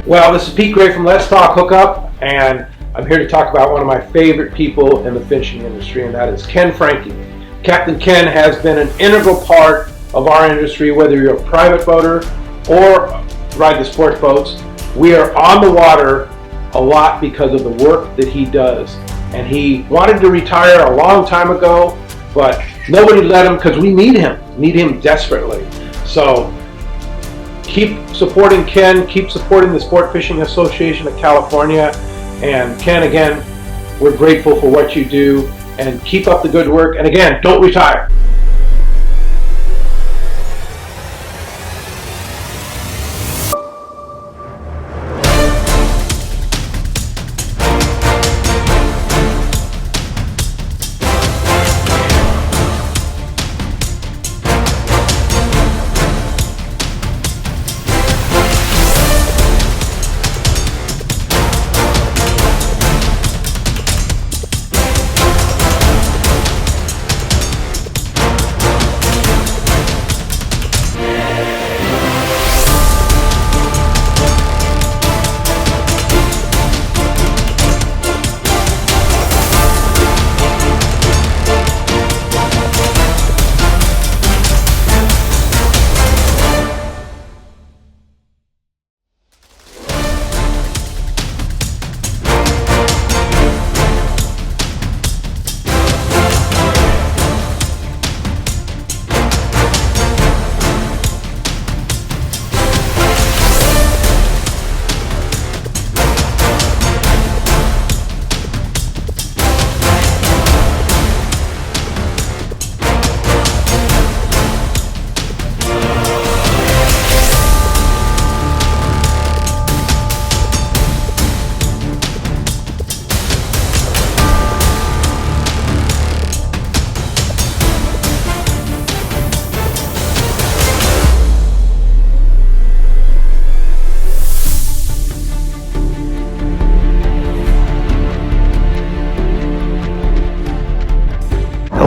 Well, this is Pete Gray from Let's Talk Hookup, and I'm here to talk about one of my favorite people in the fishing industry, and that is Ken Franke. Captain Ken has been an integral part of our industry, whether you're a private boater or ride the sport boats. We are on the water a lot because of the work that he does. And he wanted to retire a long time ago, but nobody let him because we need him desperately. So keep supporting Ken, keep supporting the Sport Fishing Association of California. And Ken, again, we're grateful for what you do, and keep up the good work. And again, don't retire.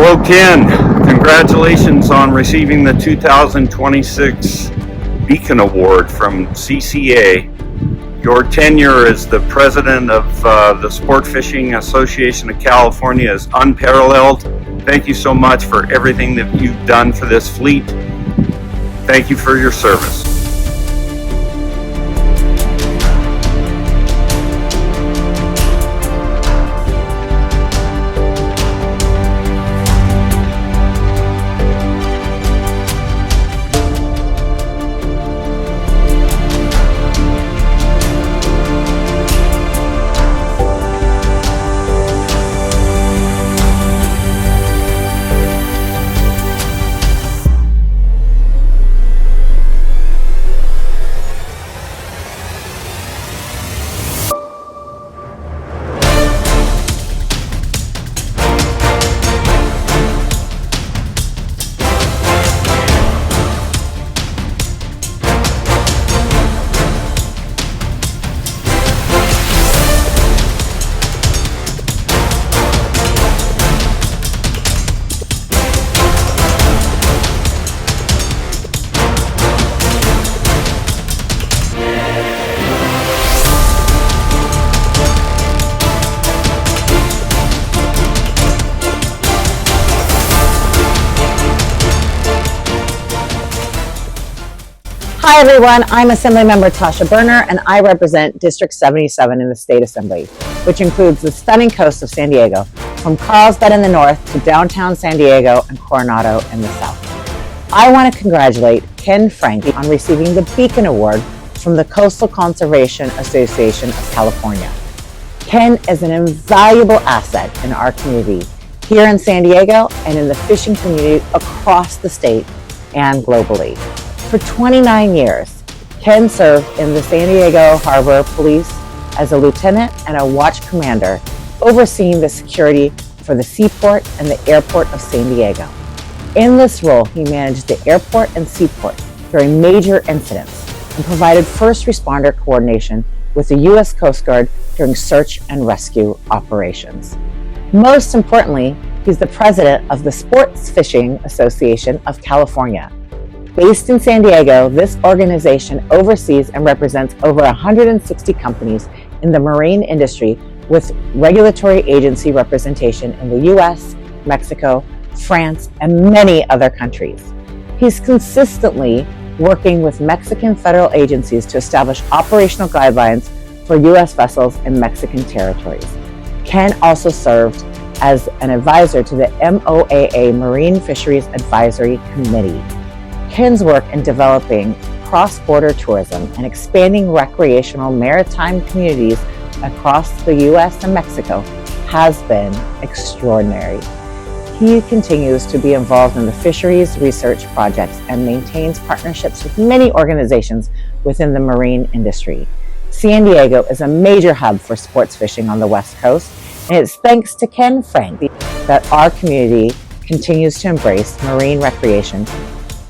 Hello, Ken. Congratulations on receiving the 2026 Beacon Award from CCA. Your tenure as the president of the Sport Fishing Association of California is unparalleled. Thank you so much for everything that you've done for this fleet. Thank you for your service. Hi everyone, I'm Assemblymember Tasha Berner and I represent District 77 in the State Assembly, which includes the stunning coast of San Diego, from Carlsbad in the north to downtown San Diego and Coronado in the south. I want to congratulate Ken Franke on receiving the Beacon Award from the Coastal Conservation Association of California. Ken is an invaluable asset in our community here in San Diego and in the fishing community across the state and globally. For 29 years, Ken served in the San Diego Harbor Police as a lieutenant and a watch commander, overseeing the security for the seaport and the airport of San Diego. In this role, he managed the airport and seaport during major incidents and provided first responder coordination with the U.S. Coast Guard during search and rescue operations. Most importantly, he's the president of the Sports Fishing Association of California. Based in San Diego, this organization oversees and represents over 160 companies in the marine industry with regulatory agency representation in the US, Mexico, France, and many other countries. He's consistently working with Mexican federal agencies to establish operational guidelines for US vessels in Mexican territories. Ken also served as an advisor to the MOAA Marine Fisheries Advisory Committee. Ken's work in developing cross-border tourism and expanding recreational maritime communities across the U.S. and Mexico has been extraordinary. He continues to be involved in the fisheries research projects and maintains partnerships with many organizations within the marine industry. San Diego is a major hub for sports fishing on the West Coast, and it's thanks to Ken Franke that our community continues to embrace marine recreation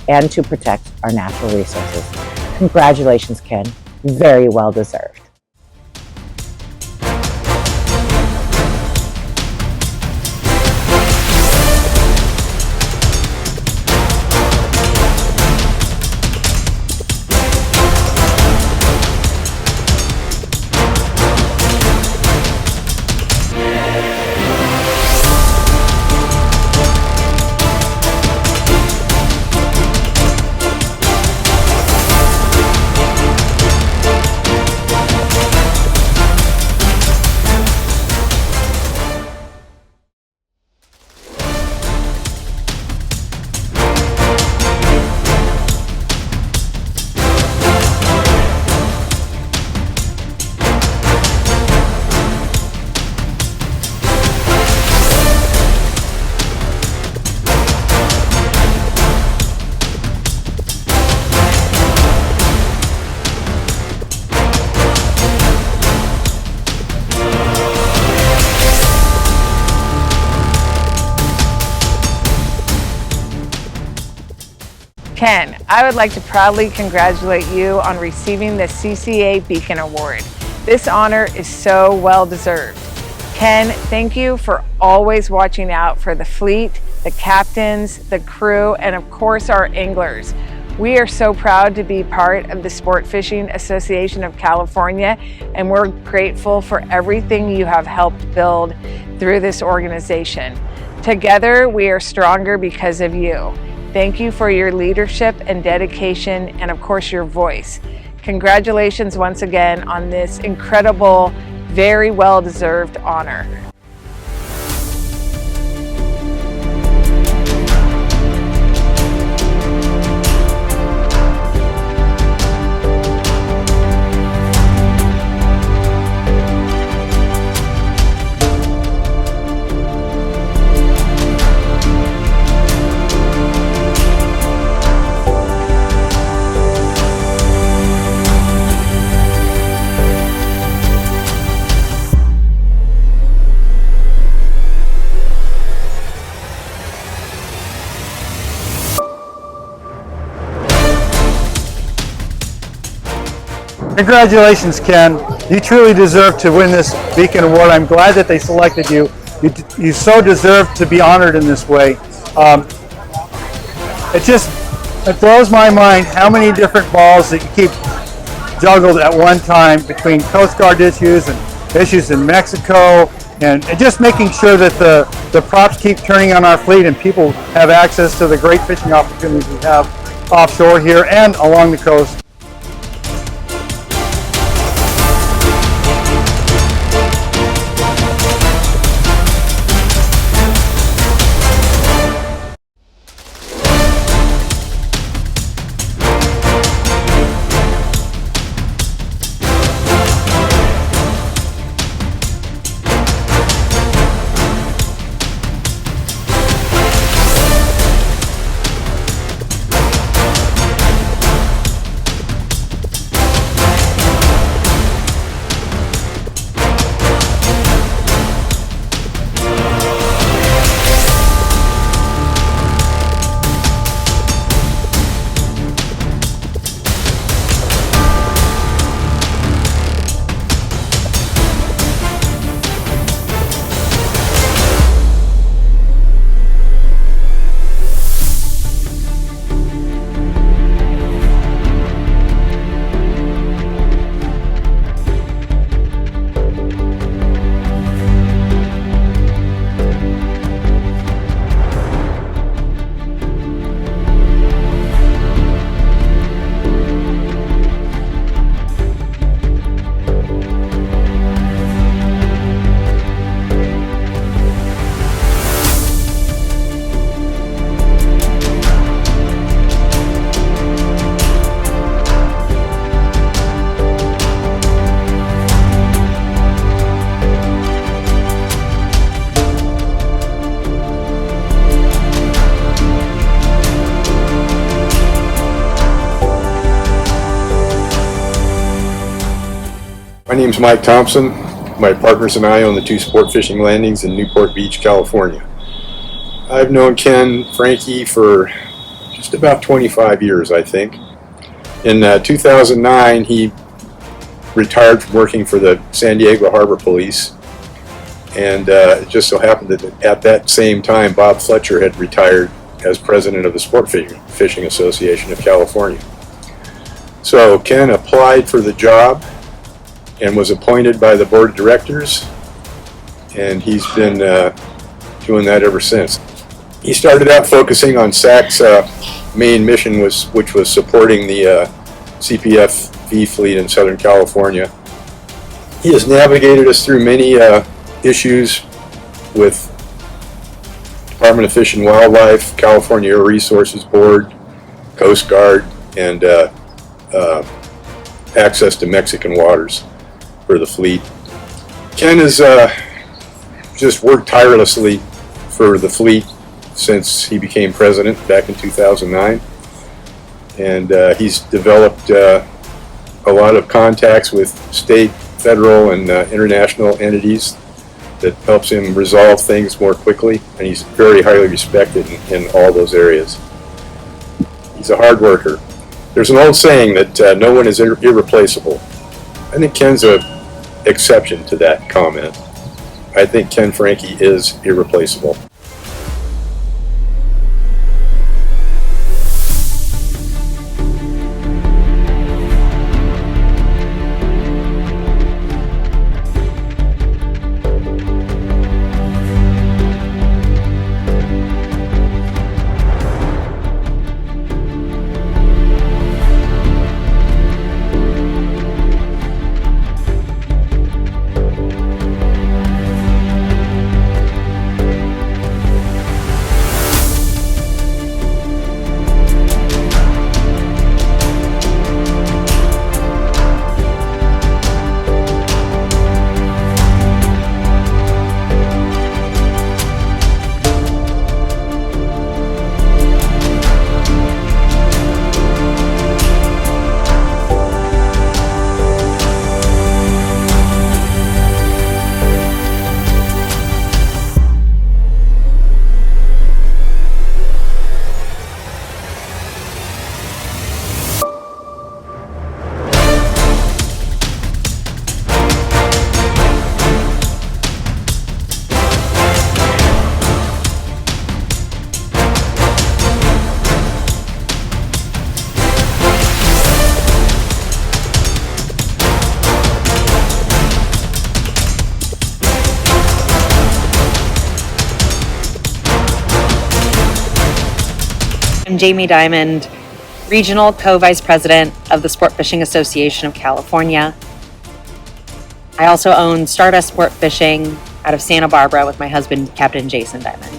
and to protect our natural resources. Congratulations, Ken. Very well deserved. Ken, I would like to proudly congratulate you on receiving the CCA Beacon Award. This honor is so well deserved. Ken, thank you for always watching out for the fleet, the captains, the crew, and of course our anglers. We are so proud to be part of the Sport Fishing Association of California, and we're grateful for everything you have helped build through this organization. Together, we are stronger because of you. Thank you for your leadership and dedication, and of course your voice. Congratulations once again on this incredible, very well-deserved honor. Congratulations, Ken. You truly deserve to win this Beacon Award. I'm glad that they selected you. You so deserve to be honored in this way. It blows my mind how many different balls that you keep juggled at one time between Coast Guard issues and issues in Mexico, and just making sure that the props keep turning on our fleet and people have access to the great fishing opportunities we have offshore here and along the coast. name's Mike Thompson. My partners and I own the 2 sport fishing landings in Newport Beach, California. I've known Ken Franke for just about 25 years, I think. In 2009, he retired from working for the San Diego Harbor Police, and it just so happened that at that same time, Bob Fletcher had retired as president of the Sport Fishing Association of California. So Ken applied for the job and was appointed by the board of directors, and he's been doing that ever since. He started out focusing on SAC's main mission, which was supporting the CPF fleet in Southern California. He has navigated us through many issues with Department of Fish and Wildlife, California Air Resources Board, Coast Guard, and access to Mexican waters for the fleet. Ken has just worked tirelessly for the fleet since he became president back in 2009, and he's developed a lot of contacts with state, federal, and international entities that helps him resolve things more quickly, and he's very highly respected in all those areas. He's a hard worker. There's an old saying that no one is irreplaceable. I think Ken's an exception to that comment. I think Ken Franke is irreplaceable. I'm Jamie Diamond, Regional Co-Vice President of the Sport Fishing Association of California. I also own Stardust Sport Fishing out of Santa Barbara with my husband, Captain Jason Diamond.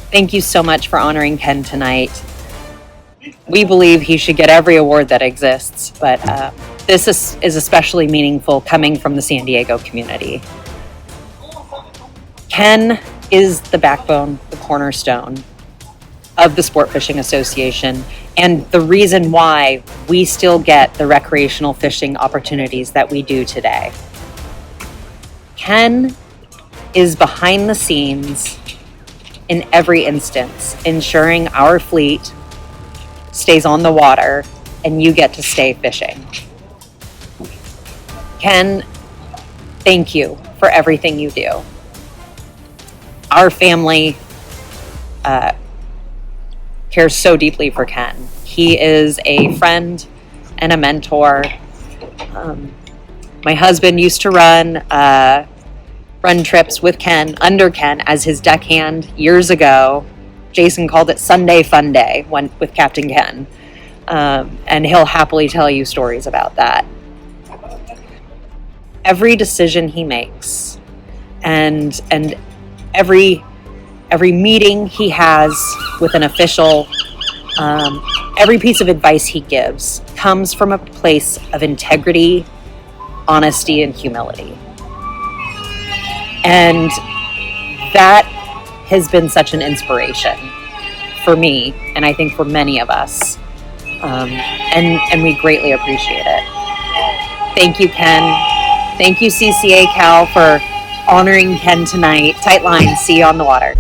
Thank you so much for honoring Ken tonight. We believe he should get every award that exists, but this is especially meaningful coming from the San Diego community. Ken is the backbone, the cornerstone of the Sport Fishing Association, and the reason why we still get the recreational fishing opportunities that we do today. Ken is behind the scenes in every instance, ensuring our fleet stays on the water and you get to stay fishing. Ken, thank you for everything you do. Our family cares so deeply for Ken. He is a friend and a mentor. My husband used to run trips with Ken, under Ken, as his deckhand years ago. Jason called it Sunday Fun Day with Captain Ken. And he'll happily tell you stories about that. Every decision he makes and every meeting he has with an official, every piece of advice he gives comes from a place of integrity, honesty, and humility. And that has been such an inspiration for me, and I think for many of us. And we greatly appreciate it. Thank you, Ken. Thank you, CCA Cal, for honoring Ken tonight. Tight line, see you on the water.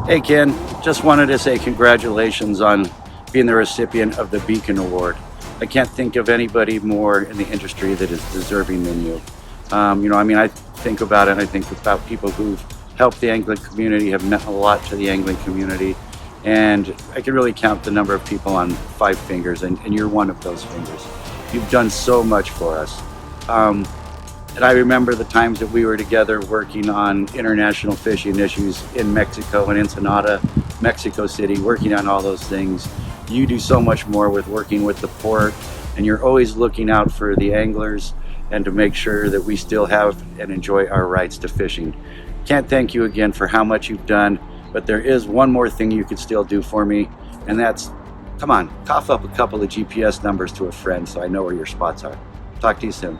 Hey Ken, just wanted to say congratulations on being the recipient of the Beacon Award. I can't think of anybody more in the industry that is deserving than you. I think about it and I think about people who've helped the angling community, have meant a lot to the angling community, and I can really count the number of people on 5 fingers, and you're one of those fingers. You've done so much for us. And I remember the times that we were together working on international fishing issues in Mexico and Ensenada, Mexico City, working on all those things. You do so much more with working with the port, and you're always looking out for the anglers and to make sure that we still have and enjoy our rights to fishing. Can't thank you again for how much you've done, but there is one more thing you could still do for me, and that's, come on, cough up a couple of GPS numbers to a friend so I know where your spots are. Talk to you soon.